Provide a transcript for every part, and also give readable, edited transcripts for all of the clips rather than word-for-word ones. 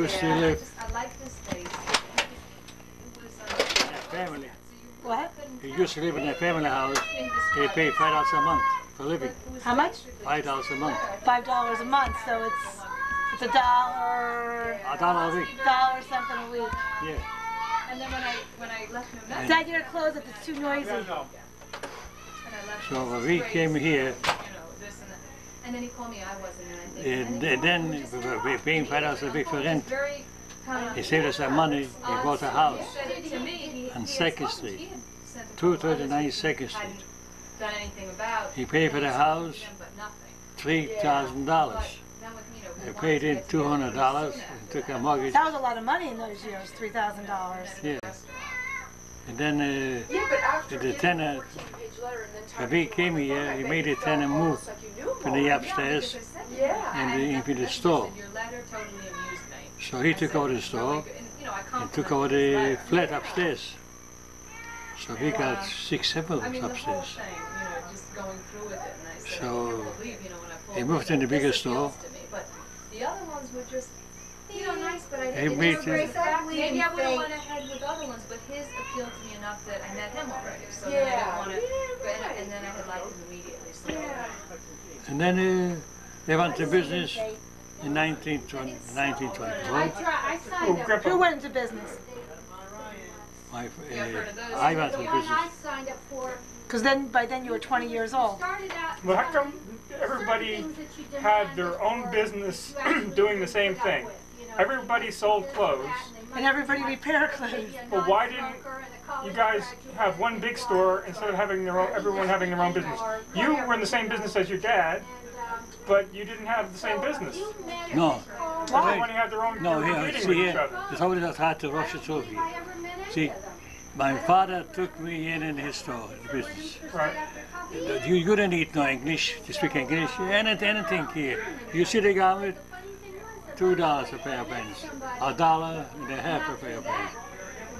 Used to live I like this place. in a family. What? He used to live in a family house. They pay $5 a month for living. How much? $5 a month. $5 a month, so it's $1. $1 a week. $1 something a week. Yeah. And then when I left him a message, Dad, you gotta close it. It's too noisy. and I left So him when this we phrase, came here, this and that. And then he called me, I wasn't, and I think. and then we were paying $5 a week for rent. Very He saved us some money. He bought a house said it to me. on 2nd Street, 239 2nd Street. Done anything about. He paid for the house But nothing. $3,000. He paid in $200 and took a mortgage. That was a lot of money in those years, $3,000. Yeah. And then the tenant, when he came here, he made the tenant move from the upstairs and into the store. So he took over the store and took over the flat upstairs. So we got 6, 7 of them upstairs. So he moved in the bigger store. The other ones were just, nice, but I He didn't made maybe I would have went ahead with other ones, but his appealed to me enough that I met him already. So then I didn't want to, and then I had liked him immediately. So. And then they went to business in 1924. Who went into business? I went to business. Because by then you were 20 years old. Well, how come everybody had their own business doing the same thing? Everybody sold clothes. And everybody repaired clothes. Well, why didn't you guys have one big store instead of having everyone having their own business? You were in the same business as your dad, but you didn't have the same business. No. Everyone had their own. No, they were here, competing see with each here, other. it's always hard to rush it over here. See, my father took me in his store, the business. Right. You don't need no English, to speak English, anything here. You see the garment, $2 a pair of pants, $1.50 a pair of pants.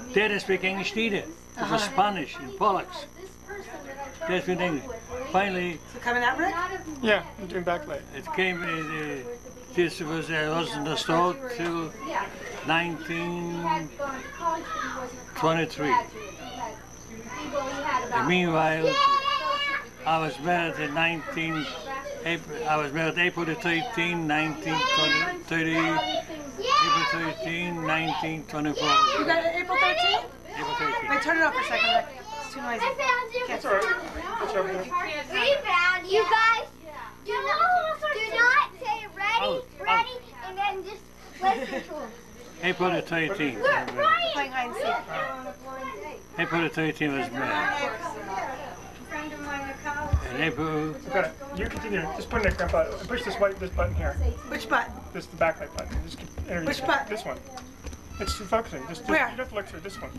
They didn't speak English neither. It was Spanish and Polacks. They speak English. Finally, So coming out, Rick? Yeah, I'm doing backlight. it came, this was in the store till 1923. And meanwhile, I was married in April the 13th, 1930. April 13, 1924. You got it April 13th? April 13th. Wait, turn it off for a second, Rick. It's too noisy. That's all right. That's over there. We found you guys. Do not say ready, and then just listen to them. April the 13th. Playing hide and seek. April the 13th was married. And April, Okay, you continue. Just put in a grandpa. Push this button here. Which button? This the backlight button. Just keep interviewing. Which button? This one. It's focusing. Just Where? You don't have to look through this one.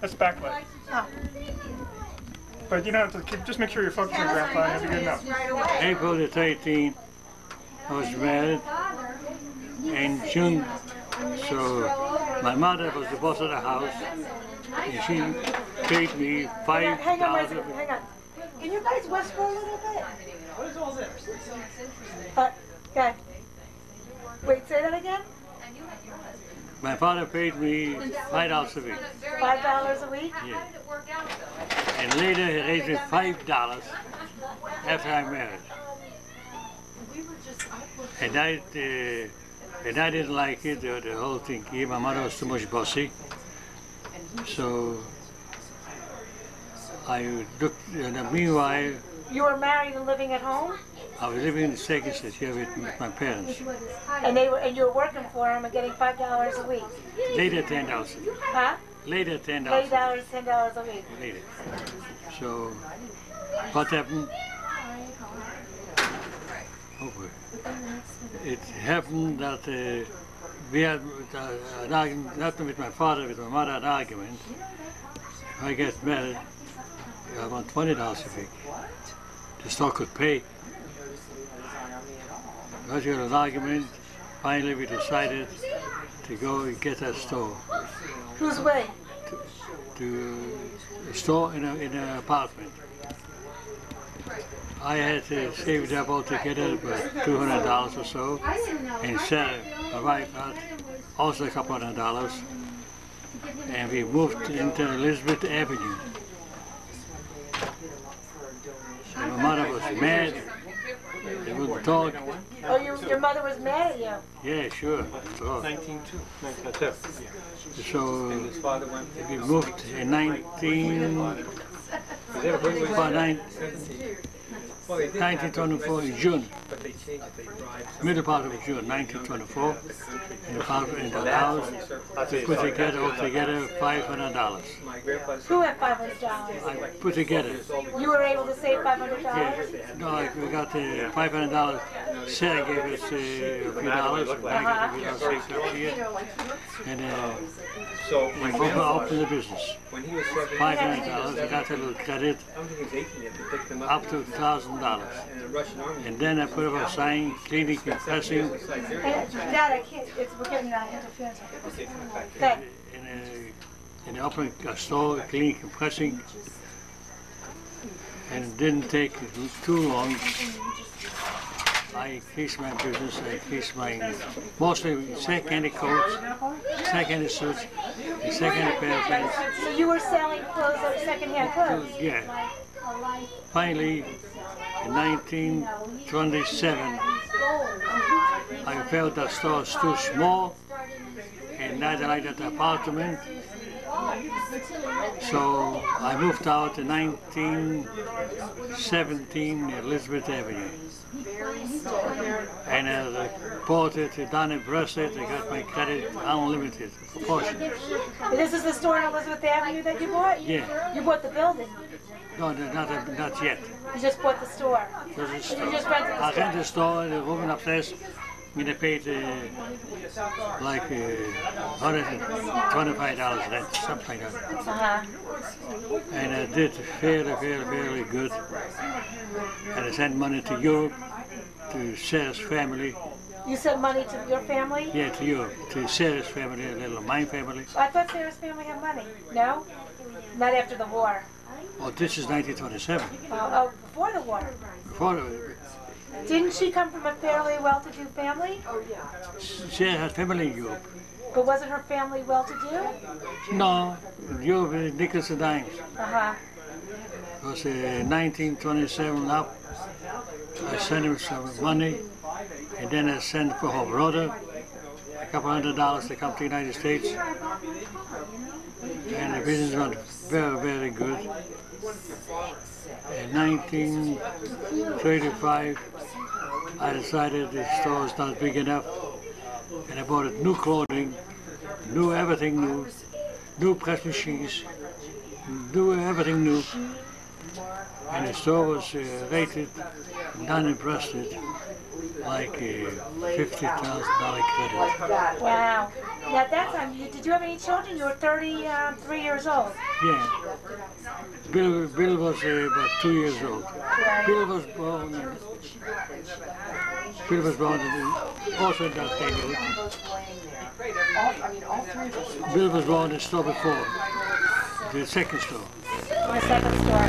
That's backlight. Oh. But you don't have to keep. Just make sure you're focusing on grandpa. And it'll be good enough. April the 13th, I was married in June. So my mother was the boss of the house, and she paid me $5. Hang on, hang on. Can you guys whisper a little bit? What is all this? Okay. Wait, say that again? My father paid me $5 a week. $5 a week? Yeah. And later he raised it $5 after I married. And I didn't like it, the whole thing here. My mother was too much bossy. So I looked, and meanwhile, You were married and living at home? I was living in the 2nd Street here with my parents. And you were working for them and getting $5 a week? Later $10. Huh? Later $10. $10 a week. Later. So what happened? It happened that we had an argument, not with my father, with my mother, an argument. If I get married, I want $20 a week. The store could pay. Because we had an argument, finally we decided to go and get a store. Whose way? To a store in an apartment. I had to save it up altogether about $200 or so, and set my wife out also a couple $100, and we moved into Elizabeth Avenue. And my mother was mad. They wouldn't talk. Oh, your mother was mad at you? Yeah, sure. So, 1902. so we moved in 1924 in June, middle part of June 1924, in the house we put together altogether $500. Who had $500? I put together. You were able to save $500? Yeah, no, we got $500. Sarah gave us a few dollars, and I got a few dollars saved up here, and we opened the business. $500. I got a little credit up to $1,000. And then I put up a sign, cleaning and pressing. Dad, I can't, we're getting interference. Okay. And I opened a store, cleaning and pressing. And it didn't take too long. I increased my business, I increased my, mostly second-hand coats, second-hand suits, and second-hand pair of pants. So you were selling clothes, second-hand clothes? Yeah. Finally, in 1927, I felt the store was too small, and I liked that apartment. So I moved out in 1917 Elizabeth Avenue. And I bought it down in Brusset. I got my credit unlimited, portion. This is the store in Elizabeth Avenue that you bought? Yeah. You bought the building? No, not yet. You just bought the store? Just the store. You just rented the store? I rented the store, the room upstairs. I paid like $125 rent, something like that. And I did fairly good. And I sent money to Europe, to Sarah's family. You sent money to your family? Yeah, to Europe, to Sarah's family, a little of my family. I thought Sarah's family had money. No? Not after the war. Oh, this is 1927. Oh, before the war. Before the, Didn't she come from a fairly well-to-do family? Sarah had family in Europe. But wasn't her family well-to-do? No, Europe is nickels and dimes. Uh-huh. It was 1927 up. I sent him some money, and then I sent for her brother a couple $100 to come to the United States. And the business went very good. In 1935, I decided the store was not big enough, and I bought new clothing, everything new, new press machines, everything new. And the store was rated, done and breasted, like $50,000 credit. Wow. Now at that time, did you have any children? You were 33 years old. Yeah. Bill was about 2 years old. Right. Bill was born also in that neighborhood. Bill was born in the store before, the second store. The second store.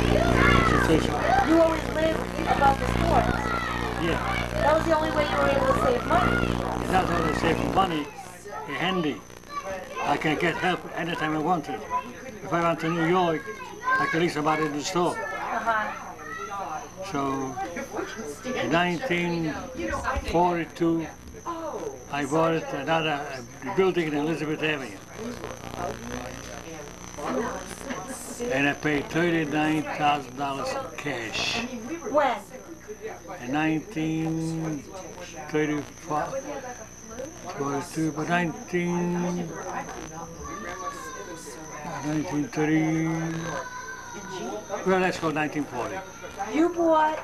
You always lived above the store. Yeah. That was the only way you were able to save money. Not only save money, handy. I can get help anytime I want it. If I went to New York, I can leave somebody in the store. So, in 1942, I bought another building in Elizabeth Avenue. And I paid $39,000 cash. When? In 1935, 42, but 1930, well, let's go 1940. You bought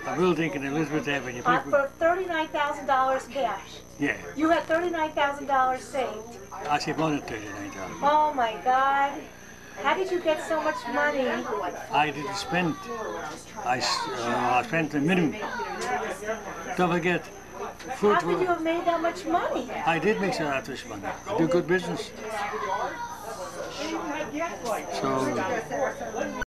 A building in Elizabeth Avenue. for $39,000 cash. Yeah. You had $39,000 saved. I saved more than $39,000. Oh my God. How did you get so much money? I didn't spend. I spent the minimum. Don't forget, food. How could you have made that much money? I did make that much money. I do good business. So.